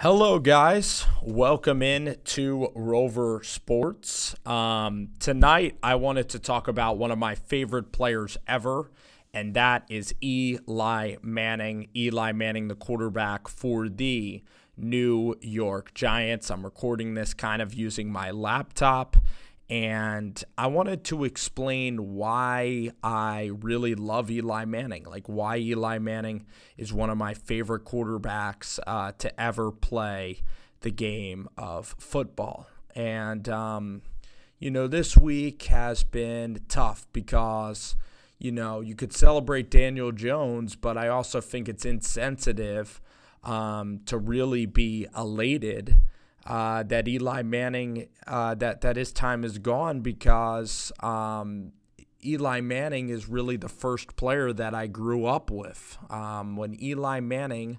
Hello, guys. Welcome in to Rover Sports. Tonight, I wanted to talk about one of my favorite players ever, and that is Eli Manning. Eli Manning, the quarterback for the New York Giants. I'm recording this kind of using my laptop, and I wanted to explain why I really love Eli Manning, like why Eli Manning is one of my favorite quarterbacks to ever play the game of football. And, this week has been tough because, you could celebrate Daniel Jones, but I also think it's insensitive to really be elated that Eli Manning, that his time is gone because Eli Manning is really the first player that I grew up with. When Eli Manning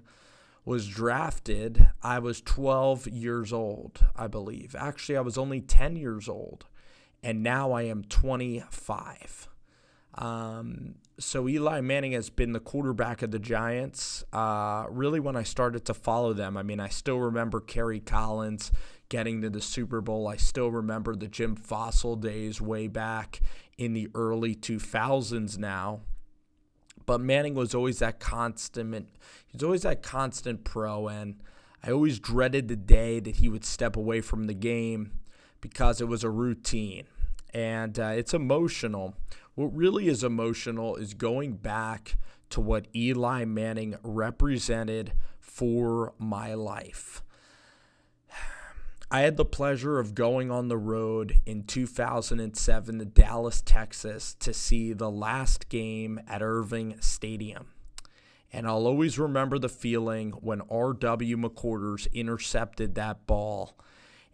was drafted, I was 12 years old, I believe. Actually, I was only 10 years old, and now I am 25. So Eli Manning has been the quarterback of the Giants really when I started to follow them. I mean, I still remember Kerry Collins getting to the Super Bowl. I still remember the Jim Fossil days way back in the early 2000s now. But Manning was always that constant. He's always that constant pro, and I always dreaded the day that he would step away from the game because it was a routine. And it's emotional. What really is emotional is going back to what Eli Manning represented for my life. I had the pleasure of going on the road in 2007 to Dallas, Texas, to see the last game at Irving Stadium. And I'll always remember the feeling when R.W. McQuarters intercepted that ball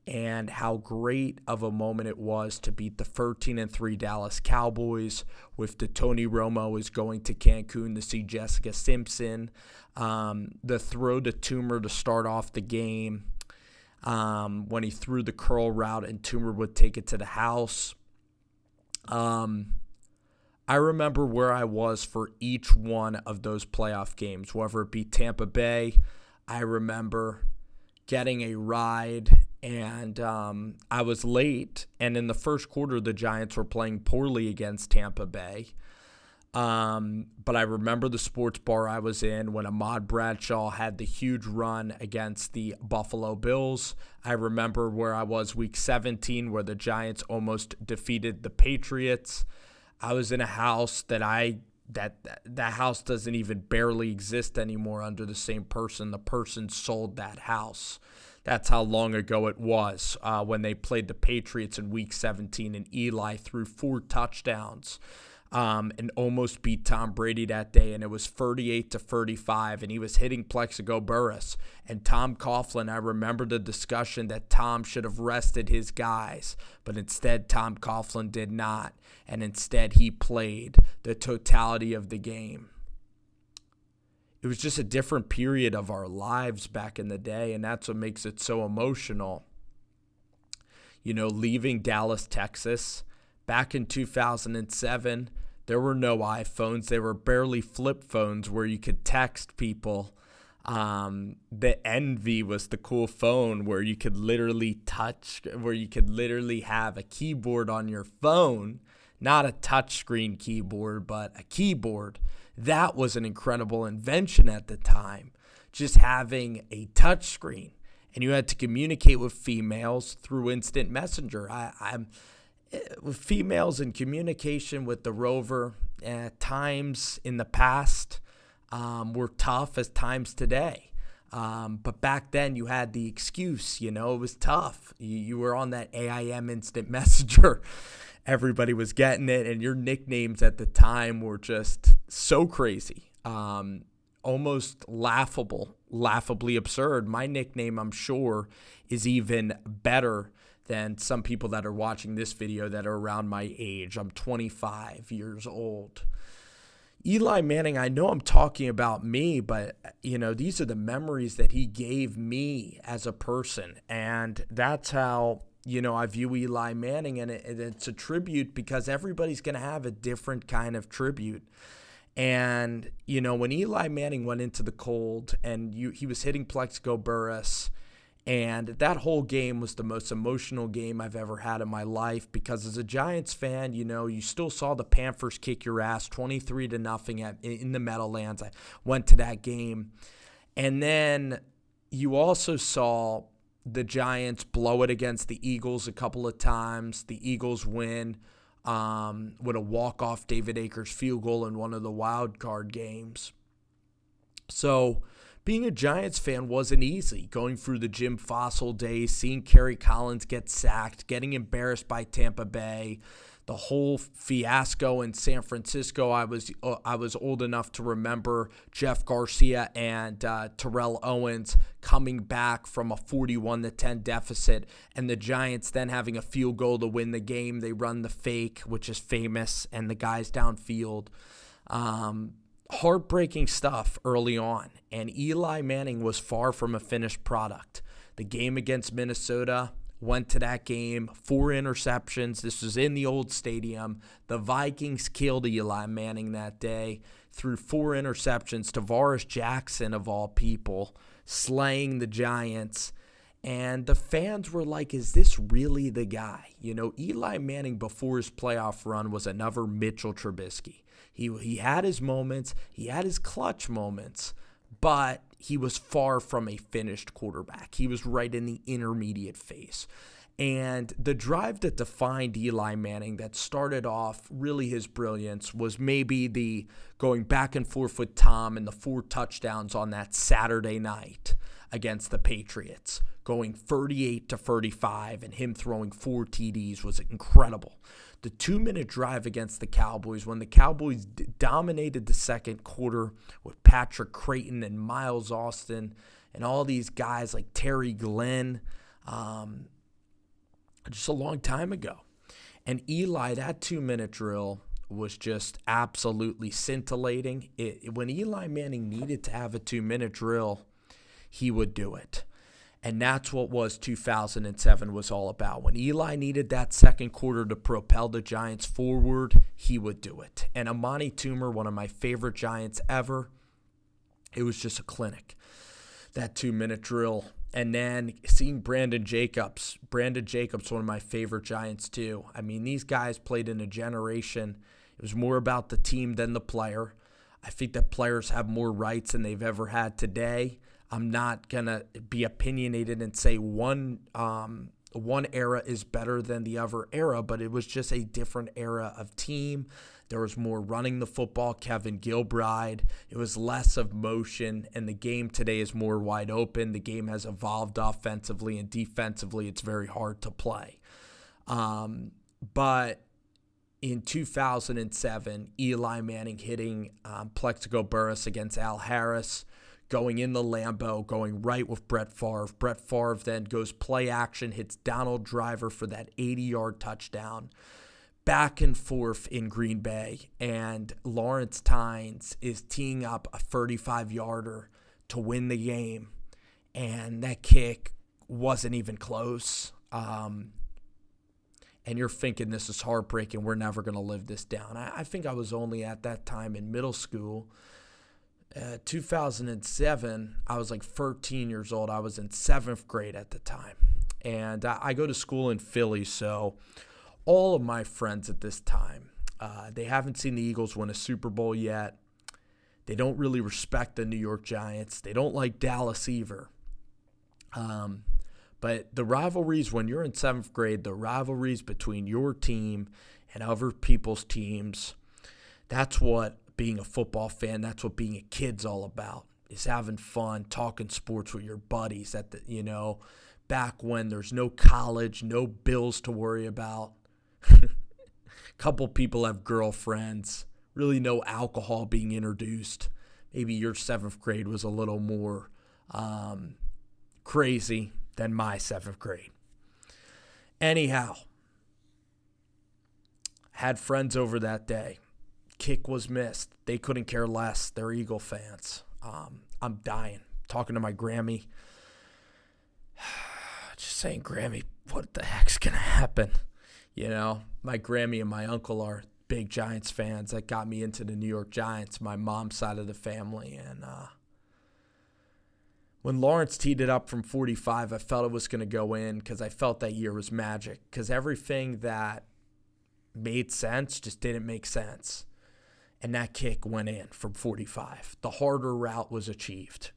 and how great of a moment it was to beat the 13-3 Dallas Cowboys with the Tony Romo is going to Cancun to see Jessica Simpson. The throw to Toomer to start off the game when he threw the curl route and Toomer would take it to the house. I remember where I was for each one of those playoff games, whether it be Tampa Bay. I remember getting a ride, and I was late, and in the first quarter, the Giants were playing poorly against Tampa Bay. But I remember the sports bar I was in when Ahmad Bradshaw had the huge run against the Buffalo Bills. I remember where I was week 17 where the Giants almost defeated the Patriots. I was in a house that house doesn't even barely exist anymore under the same person. The person sold that house. That's how long ago it was when they played the Patriots in Week 17, and Eli threw 4 touchdowns and almost beat Tom Brady that day, and it was 38-35, and he was hitting Plexico Burress. And Tom Coughlin, I remember the discussion that Tom should have rested his guys, but instead Tom Coughlin did not, and instead he played the totality of the game. It was just a different period of our lives back in the day, and that's what makes it so emotional. Leaving Dallas, Texas, back in 2007, there were no iPhones. There were barely flip phones where you could text people. The Envy was the cool phone where you could literally have a keyboard on your phone, not a touchscreen keyboard, but a keyboard. That was an incredible invention at the time, just having a touchscreen. And you had to communicate with females through instant messenger. With females in communication with the Rover, at times in the past were tough as times today. But back then you had the excuse, it was tough. You were on that AIM instant messenger. Everybody was getting it, and your nicknames at the time were just so crazy, almost laughably absurd. My nickname, I'm sure, is even better than some people that are watching this video that are around my age. I'm 25 years old. Eli Manning, I know I'm talking about me, but, these are the memories that he gave me as a person, and that's how I view Eli Manning, and it's a tribute because everybody's going to have a different kind of tribute. And, when Eli Manning went into the cold and he was hitting Plexico Burress, and that whole game was the most emotional game I've ever had in my life because as a Giants fan, you still saw the Panthers kick your ass 23-0 in the Meadowlands. I went to that game. And then you also saw the Giants blow it against the Eagles a couple of times. The Eagles win with a walk-off David Akers field goal in one of the wild card games. So being a Giants fan wasn't easy. Going through the Jim Fossil days, seeing Kerry Collins get sacked, getting embarrassed by Tampa Bay, the whole fiasco in San Francisco. I was old enough to remember Jeff Garcia and Terrell Owens coming back from a 41-10 deficit, and the Giants then having a field goal to win the game. They run the fake, which is famous, and the guys downfield. Heartbreaking stuff early on, and Eli Manning was far from a finished product. The game against Minnesota, went to that game, 4 interceptions. This was in the old stadium. The Vikings killed Eli Manning that day, threw 4 interceptions. Tavares Jackson, of all people, slaying the Giants. And the fans were like, is this really the guy? Eli Manning before his playoff run was another Mitchell Trubisky. He had his moments, he had his clutch moments, but he was far from a finished quarterback. He was right in the intermediate phase. And the drive that defined Eli Manning that started off really his brilliance was maybe the going back and forth with Tom and the 4 touchdowns on that Saturday night against the Patriots, going 38-35 and him throwing 4 TDs was incredible. The 2-minute drive against the Cowboys when the Cowboys dominated the second quarter with Patrick Creighton and Miles Austin and all these guys like Terry Glenn, just a long time ago. And Eli, that 2-minute drill was just absolutely scintillating. When Eli Manning needed to have a 2-minute drill, he would do it. And that's what 2007 was all about. When Eli needed that second quarter to propel the Giants forward, he would do it. And Amani Toomer, one of my favorite Giants ever, it was just a clinic, that 2-minute drill. And then seeing Brandon Jacobs, one of my favorite Giants too. I mean, these guys played in a generation. It was more about the team than the player. I think that players have more rights than they've ever had today. I'm not going to be opinionated and say one era is better than the other era, but it was just a different era of team. There was more running the football, Kevin Gilbride. It was less of motion, and the game today is more wide open. The game has evolved offensively, and defensively it's very hard to play. But in 2007, Eli Manning hitting Plexico Burress against Al Harris, going in the Lambeau, going right with Brett Favre. Brett Favre then goes play action, hits Donald Driver for that 80-yard touchdown. Back and forth in Green Bay, and Lawrence Tynes is teeing up a 35-yarder to win the game, and that kick wasn't even close. And you're thinking this is heartbreaking. We're never going to live this down. I think I was only at that time in middle school. 2007, I was like 13 years old. I was in 7th grade at the time. And I go to school in Philly, so all of my friends at this time, they haven't seen the Eagles win a Super Bowl yet. They don't really respect the New York Giants. They don't like Dallas either. But the rivalries, when you're in 7th grade, the rivalries between your team and other people's teams, that's what being a football fan, that's what being a kid's all about, is having fun, talking sports with your buddies at the, back when there's no college, no bills to worry about. Couple people have girlfriends, really no alcohol being introduced. Maybe your 7th grade was a little more crazy than my 7th grade. Anyhow, had friends over that day. Kick was missed. They couldn't care less. They're Eagle fans. I'm dying. Talking to my Grammy. Just saying, Grammy, what the heck's going to happen? My Grammy and my uncle are big Giants fans that got me into the New York Giants, my mom's side of the family. And when Lawrence teed it up from 45, I felt it was going to go in because I felt that year was magic, because everything that made sense just didn't make sense. And that kick went in from 45. The harder route was achieved.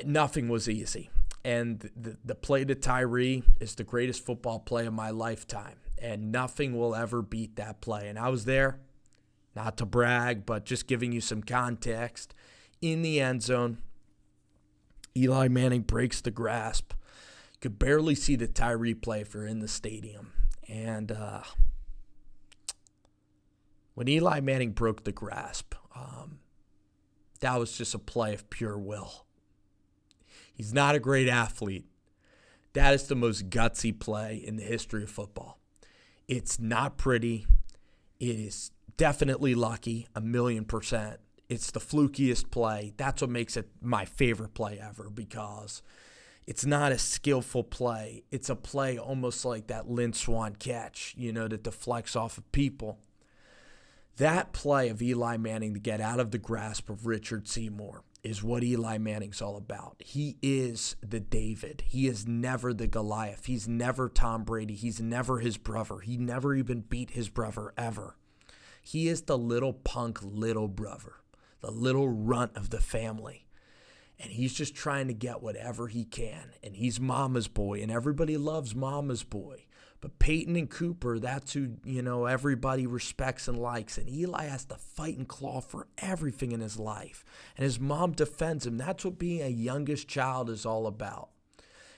Nothing was easy. And the play to Tyree is the greatest football play of my lifetime. And nothing will ever beat that play. And I was there, not to brag, but just giving you some context. In the end zone, Eli Manning breaks the grasp. You could barely see the Tyree play if you're in the stadium. And when Eli Manning broke the grasp, that was just a play of pure will. He's not a great athlete. That is the most gutsy play in the history of football. It's not pretty. It is definitely lucky, 1,000,000%. It's the flukiest play. That's what makes it my favorite play ever, because it's not a skillful play. It's a play almost like that Lynn Swann catch, that deflects off of people. That play of Eli Manning to get out of the grasp of Richard Seymour is what Eli Manning's all about. He is the David. He is never the Goliath. He's never Tom Brady. He's never his brother. He never even beat his brother ever. He is the little punk little brother, the little runt of the family. And he's just trying to get whatever he can. And he's mama's boy, and everybody loves mama's boy. But Peyton and Cooper, that's who, everybody respects and likes. And Eli has to fight and claw for everything in his life. And his mom defends him. That's what being a youngest child is all about.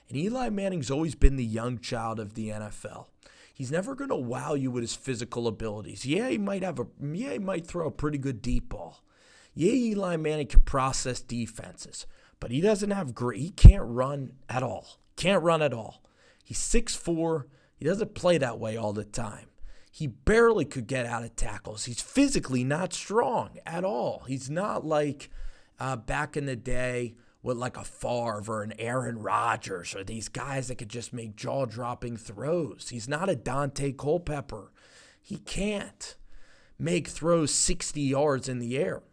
And Eli Manning's always been the young child of the NFL. He's never going to wow you with his physical abilities. Yeah, he might throw a pretty good deep ball. Yeah, Eli Manning can process defenses. But he doesn't have he can't run at all. He's 6'4". He doesn't play that way all the time. He barely could get out of tackles. He's physically not strong at all. He's not like back in the day with like a Favre or an Aaron Rodgers or these guys that could just make jaw-dropping throws. He's not a Dante Culpepper. He can't make throws 60 yards in the air.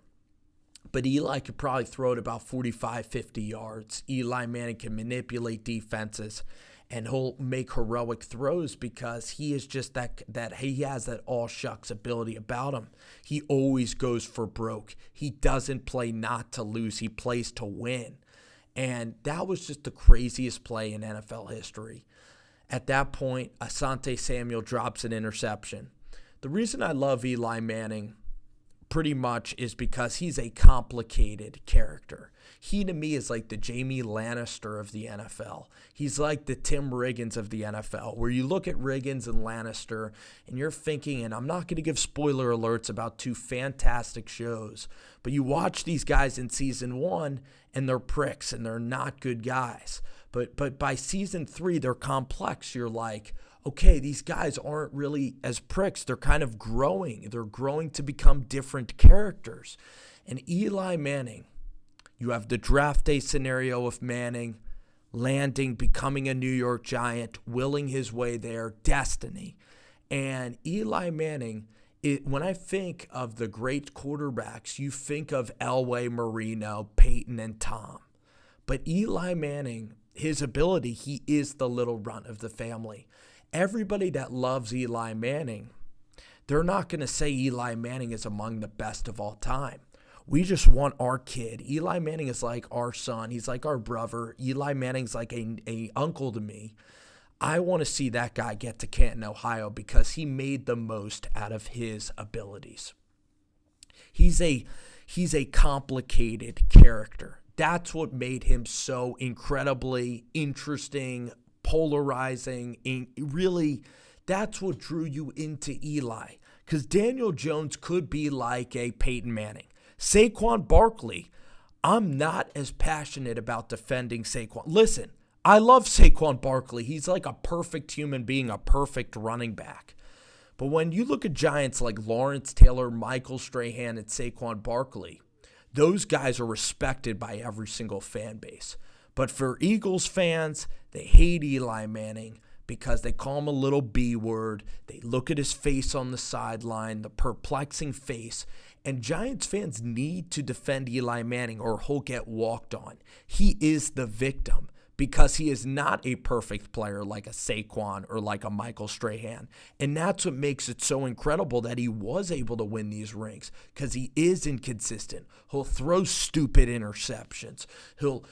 But Eli could probably throw it about 45, 50 yards. Eli Manning can manipulate defenses. And he'll make heroic throws because he is just that he has that all shucks ability about him. He always goes for broke. He doesn't play not to lose. He plays to win. And that was just the craziest play in NFL history. At that point, Asante Samuel drops an interception. The reason I love Eli Manning pretty much is because he's a complicated character. He, to me, is like the Jamie Lannister of the NFL. He's like the Tim Riggins of the NFL, where you look at Riggins and Lannister, and you're thinking, and I'm not going to give spoiler alerts about two fantastic shows, but you watch these guys in season 1, and they're pricks, and they're not good guys. But by season 3, they're complex. You're like, okay, these guys aren't really as pricks. They're kind of growing. They're growing to become different characters. And Eli Manning, you have the draft day scenario of Manning landing, becoming a New York Giant, willing his way there, destiny. And Eli Manning, when I think of the great quarterbacks, you think of Elway, Marino, Peyton, and Tom. But Eli Manning, his ability, he is the little runt of the family. Everybody that loves Eli Manning, they're not going to say Eli Manning is among the best of all time. We just want our kid. Eli Manning is like our son. He's like our brother. Eli Manning's like a uncle to me. I want to see that guy get to Canton, Ohio, because he made the most out of his abilities. He's a complicated character. That's what made him so incredibly interesting, polarizing. Really, that's what drew you into Eli. Because Daniel Jones could be like a Peyton Manning. Saquon Barkley, I'm not as passionate about defending Saquon. Listen, I love Saquon Barkley. He's like a perfect human being, a perfect running back. But when you look at Giants like Lawrence Taylor, Michael Strahan, and Saquon Barkley, those guys are respected by every single fan base. But for Eagles fans, they hate Eli Manning because they call him a little B word. They look at his face on the sideline, the perplexing face. And Giants fans need to defend Eli Manning or he'll get walked on. He is the victim because he is not a perfect player like a Saquon or like a Michael Strahan. And that's what makes it so incredible that he was able to win these rings, because he is inconsistent. He'll throw stupid interceptions. He'll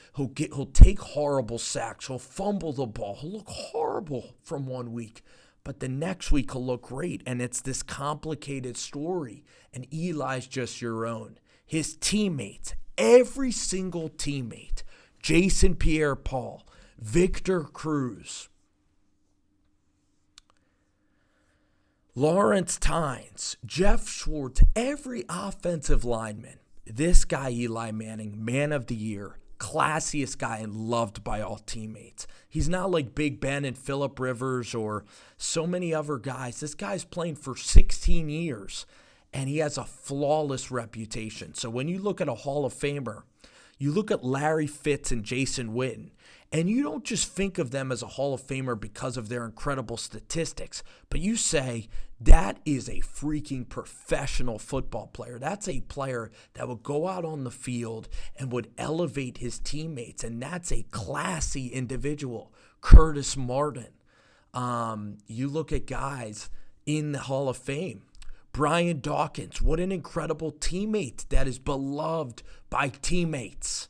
take horrible sacks. He'll fumble the ball. He'll look horrible from one week, but the next week he'll look great. And it's this complicated story. And Eli's just your own. His teammates, every single teammate, Jason Pierre-Paul, Victor Cruz, Lawrence Tynes, Jeff Schwartz, every offensive lineman. This guy, Eli Manning, man of the year, classiest guy and loved by all teammates. He's not like Big Ben and Phillip Rivers or so many other guys. This guy's playing for 16 years, and he has a flawless reputation. So when you look at a Hall of Famer, you look at Larry Fitz and Jason Witten, and you don't just think of them as a Hall of Famer because of their incredible statistics, but you say, that is a freaking professional football player. That's a player that would go out on the field and would elevate his teammates, and that's a classy individual. Curtis Martin. You look at guys in the Hall of Fame. Brian Dawkins, what an incredible teammate that is beloved by teammates.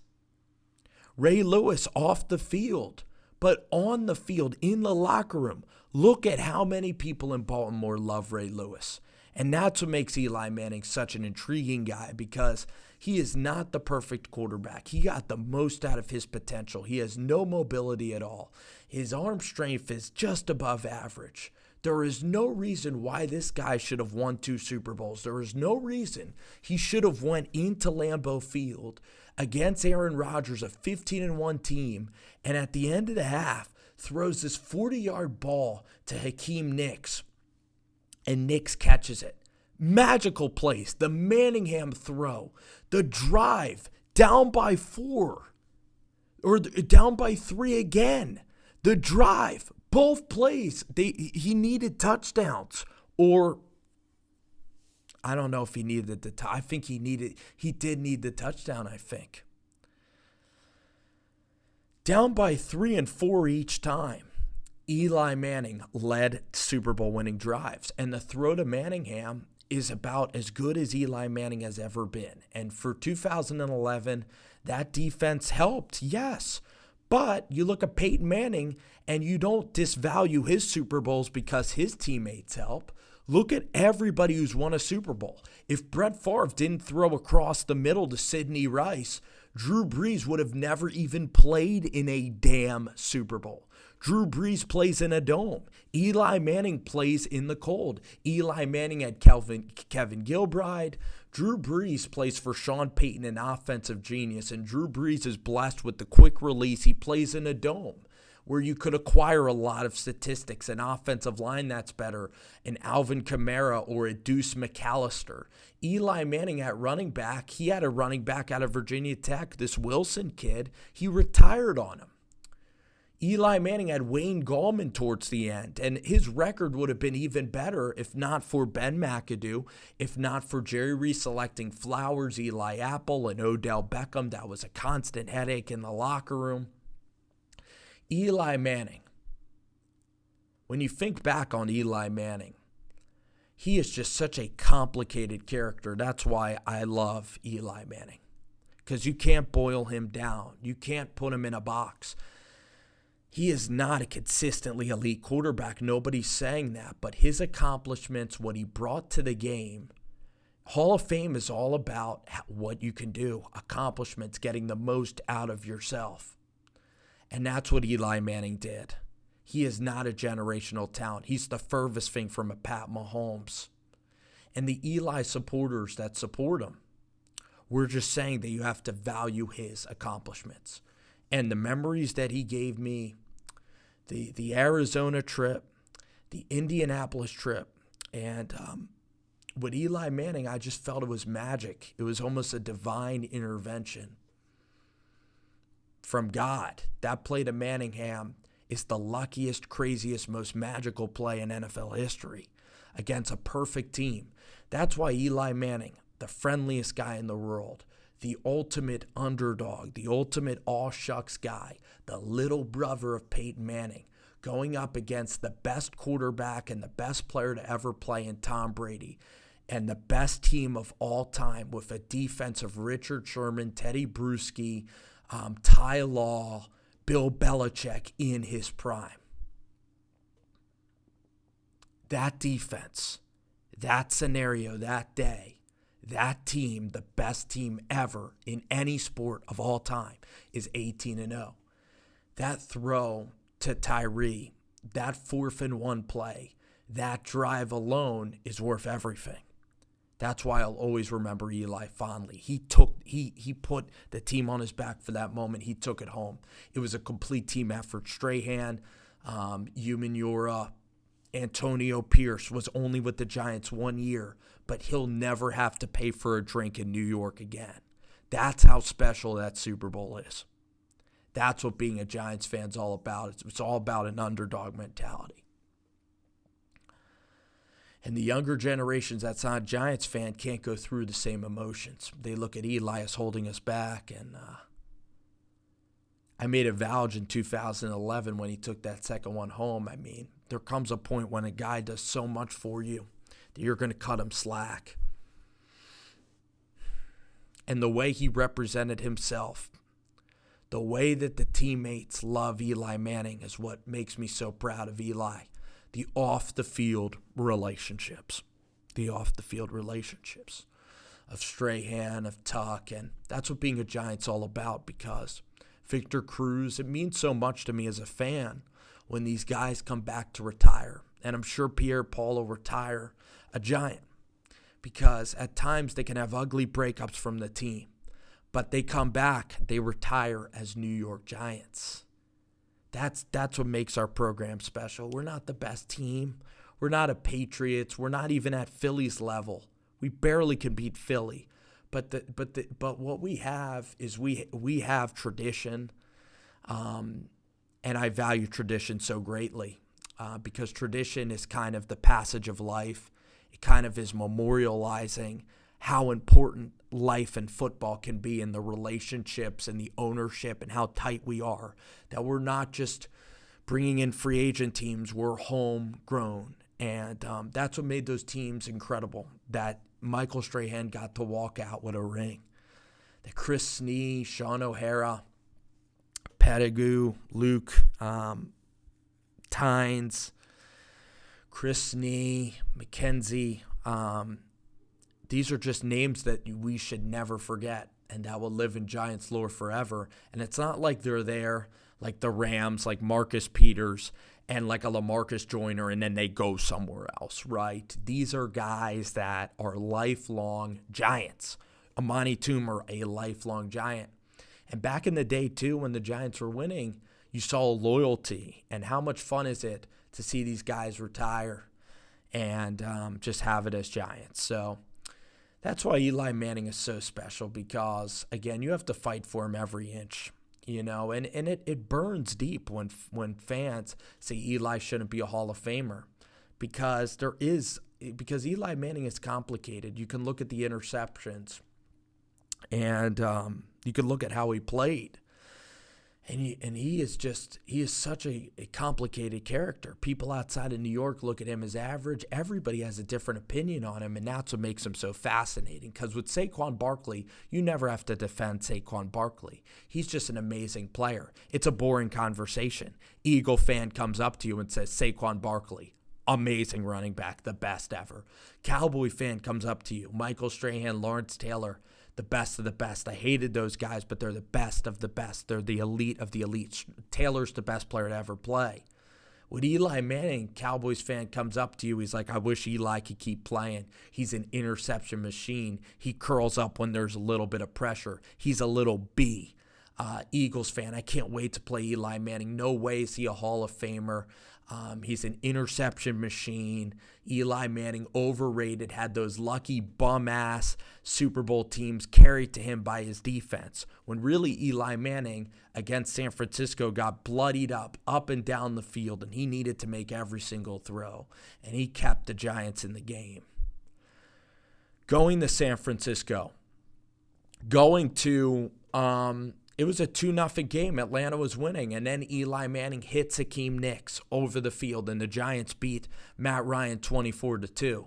Ray Lewis off the field, but on the field, in the locker room, look at how many people in Baltimore love Ray Lewis. And that's what makes Eli Manning such an intriguing guy, because he is not the perfect quarterback. He got the most out of his potential. He has no mobility at all. His arm strength is just above average. There is no reason why this guy should have won 2 Super Bowls. There is no reason he should have went into Lambeau Field against Aaron Rodgers, a 15-1 team, and at the end of the half throws this 40-yard ball to Hakeem Nicks, and Nicks catches it. Magical place, the Manningham throw, the drive, down by 4, or down by 3 again. The drive, both plays, he needed touchdowns, or I don't know if he needed I think he did need the touchdown, I think. Down by 3 and 4 each time, Eli Manning led Super Bowl winning drives, and the throw to Manningham is about as good as Eli Manning has ever been. And for 2011, that defense helped, yes. But you look at Peyton Manning, and you don't disvalue his Super Bowls because his teammates help. Look at everybody who's won a Super Bowl. If Brett Favre didn't throw across the middle to Sidney Rice, Drew Brees would have never even played in a damn Super Bowl. Drew Brees plays in a dome. Eli Manning plays in the cold. Eli Manning had Kevin Gilbride. Drew Brees plays for Sean Payton, an offensive genius, and Drew Brees is blessed with the quick release. He plays in a dome where you could acquire a lot of statistics, an offensive line that's better, an Alvin Kamara or a Deuce McAllister. Eli Manning at running back, he had a running back out of Virginia Tech, this Wilson kid. He retired on him. Eli Manning had Wayne Gallman towards the end, and his record would have been even better if not for Ben McAdoo, if not for Jerry Reese selecting Flowers, Eli Apple, and Odell Beckham. That was a constant headache in the locker room. Eli Manning, when you think back on Eli Manning, he is just such a complicated character. That's why I love Eli Manning, because you can't boil him down. You can't put him in a box. He is not a consistently elite quarterback. Nobody's saying that, but his accomplishments, what he brought to the game, Hall of Fame is all about what you can do, accomplishments, getting the most out of yourself. And that's what Eli Manning did. He is not a generational talent. He's the furthest thing from a Pat Mahomes. And the Eli supporters that support him, we're just saying that you have to value his accomplishments. And the memories that he gave me, the Arizona trip, the Indianapolis trip, and with Eli Manning, I just felt it was magic. It was almost a divine intervention from God. That play to Manningham, is the luckiest, craziest, most magical play in NFL history against a perfect team. That's why Eli Manning, the friendliest guy in the world, the ultimate underdog, the ultimate all-shucks guy, the little brother of Peyton Manning, going up against the best quarterback and the best player to ever play in Tom Brady, and the best team of all time with a defense of Richard Sherman, Teddy Bruschi, Ty Law, Bill Belichick in his prime. That defense, that scenario, that day, that team, the best team ever in any sport of all time, is 18-0. That throw to Tyree, that 4th-and-1 play, that drive alone is worth everything. That's why I'll always remember Eli fondly. He put the team on his back for that moment. He took it home. It was a complete team effort. Strahan, Umenyiora, Antonio Pierce was only with the Giants 1 year, but he'll never have to pay for a drink in New York again. That's how special that Super Bowl is. That's what being a Giants fan's all about. It's all about an underdog mentality. And the younger generations that's not a Giants fan can't go through the same emotions. They look at Eli as holding us back. And I made a vow in 2011 when he took that second one home. I mean, there comes a point when a guy does so much for you that you're going to cut him slack. And the way he represented himself, the way that the teammates love Eli Manning is what makes me so proud of Eli. The off-the-field relationships. The off-the-field relationships of Strahan, of Tuck, and that's what being a Giant's all about, because Victor Cruz, it means so much to me as a fan when these guys come back to retire. And I'm sure Pierre-Paul will retire a Giant, because at times they can have ugly breakups from the team, but they come back, they retire as New York Giants. That's what makes our program special. We're not the best team. We're not a Patriots. We're not even at Philly's level. We barely can beat Philly. But what we have is we have tradition, and I value tradition so greatly because tradition is kind of the passage of life. It kind of is memorializing how important life and football can be, and the relationships and the ownership and how tight we are, that we're not just bringing in free agent teams, we're homegrown. And that's what made those teams incredible, that Michael Strahan got to walk out with a ring, that Chris Snee, Sean O'Hara, Pettigrew, Luke Tynes, Chris Snee, McKenzie, these are just names that we should never forget and that will live in Giants lore forever. And it's not like they're there like the Rams, like Marcus Peters and like a LaMarcus Joyner, and then they go somewhere else, right? These are guys that are lifelong Giants. Amani Toomer, a lifelong Giant. And back in the day, too, when the Giants were winning, you saw loyalty. And how much fun is it to see these guys retire and just have it as Giants? So that's why Eli Manning is so special, because, again, you have to fight for him every inch, you know, and it burns deep when fans say Eli shouldn't be a Hall of Famer, because Eli Manning is complicated. You can look at the interceptions, and you can look at how he played. And he is such a complicated character. People outside of New York look at him as average. Everybody has a different opinion on him, and that's what makes him so fascinating. Because with Saquon Barkley, you never have to defend Saquon Barkley. He's just an amazing player. It's a boring conversation. Eagle fan comes up to you and says, Saquon Barkley, amazing running back, the best ever. Cowboy fan comes up to you, Michael Strahan, Lawrence Taylor, the best of the best. I hated those guys, but they're the best of the best. They're the elite of the elites. Taylor's the best player to ever play. With Eli Manning, Cowboys fan comes up to you, he's like, I wish Eli could keep playing. He's an interception machine. He curls up when there's a little bit of pressure. He's a little B. Eagles fan, I can't wait to play Eli Manning. No way is he a Hall of Famer. He's an interception machine. Eli Manning, overrated, had those lucky bum-ass Super Bowl teams carried to him by his defense. When really Eli Manning against San Francisco got bloodied up and down the field, and he needed to make every single throw. And he kept the Giants in the game. Going to San Francisco. It was a 2-0 game. Atlanta was winning. And then Eli Manning hits Hakeem Nicks over the field, and the Giants beat Matt Ryan 24-2.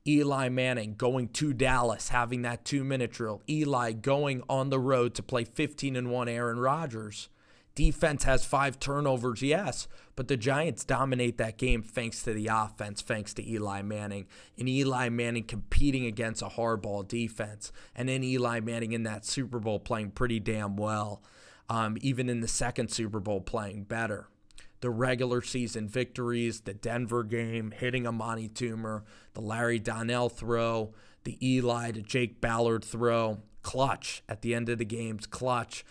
Eli Manning going to Dallas, having that 2-minute drill. Eli going on the road to play 15-1 Aaron Rodgers. Defense has 5 turnovers, yes, but the Giants dominate that game thanks to the offense, thanks to Eli Manning. And Eli Manning competing against a hardball defense. And then Eli Manning in that Super Bowl playing pretty damn well. Even in the second Super Bowl playing better. The regular season victories, the Denver game, hitting Amani Toomer, the Larry Donnell throw, the Eli to Jake Ballard throw, clutch at the end of the games, clutch.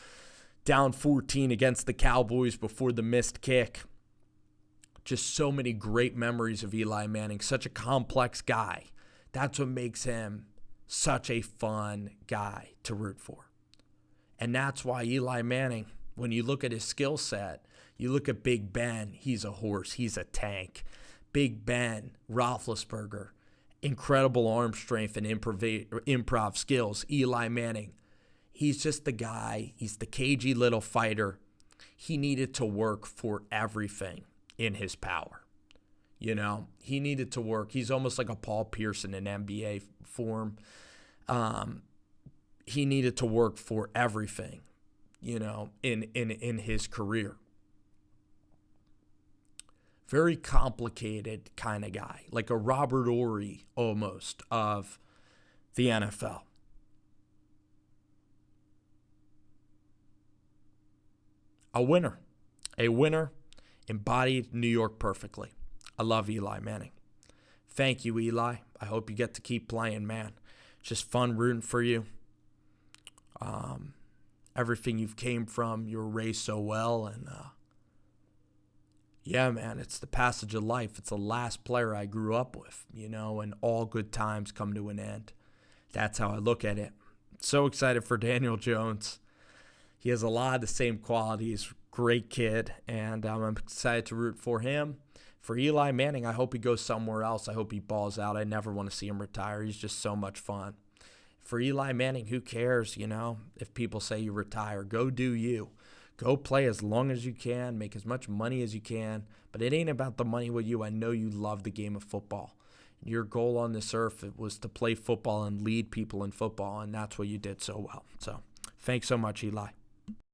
Down 14 against the Cowboys before the missed kick. Just so many great memories of Eli Manning. Such a complex guy. That's what makes him such a fun guy to root for. And that's why Eli Manning, when you look at his skill set, you look at Big Ben, he's a horse, he's a tank. Big Ben, Roethlisberger, incredible arm strength and improv skills. Eli Manning, he's just the guy. He's the cagey little fighter. He needed to work for everything in his power. You know, he needed to work. He's almost like a Paul Pierce in an NBA form. He needed to work for everything, you know, in his career. Very complicated kind of guy, like a Robert Ory almost of the NFL. A winner embodied New York perfectly. I love Eli Manning. Thank you, Eli. I hope you get to keep playing, man. It's just fun rooting for you. Everything you've came from, you were raised so well, and yeah, man, it's the passage of life. It's the last player I grew up with, you know, and all good times come to an end. That's how I look at it. So excited for Daniel Jones. He has a lot of the same qualities. Great kid, and I'm excited to root for him. For Eli Manning, I hope he goes somewhere else. I hope he balls out. I never want to see him retire. He's just so much fun. For Eli Manning, who cares, you know, if people say you retire. Go do you. Go play as long as you can, make as much money as you can, but it ain't about the money with you. I know you love the game of football. Your goal on this earth was to play football and lead people in football, and that's what you did so well. So thanks so much, Eli.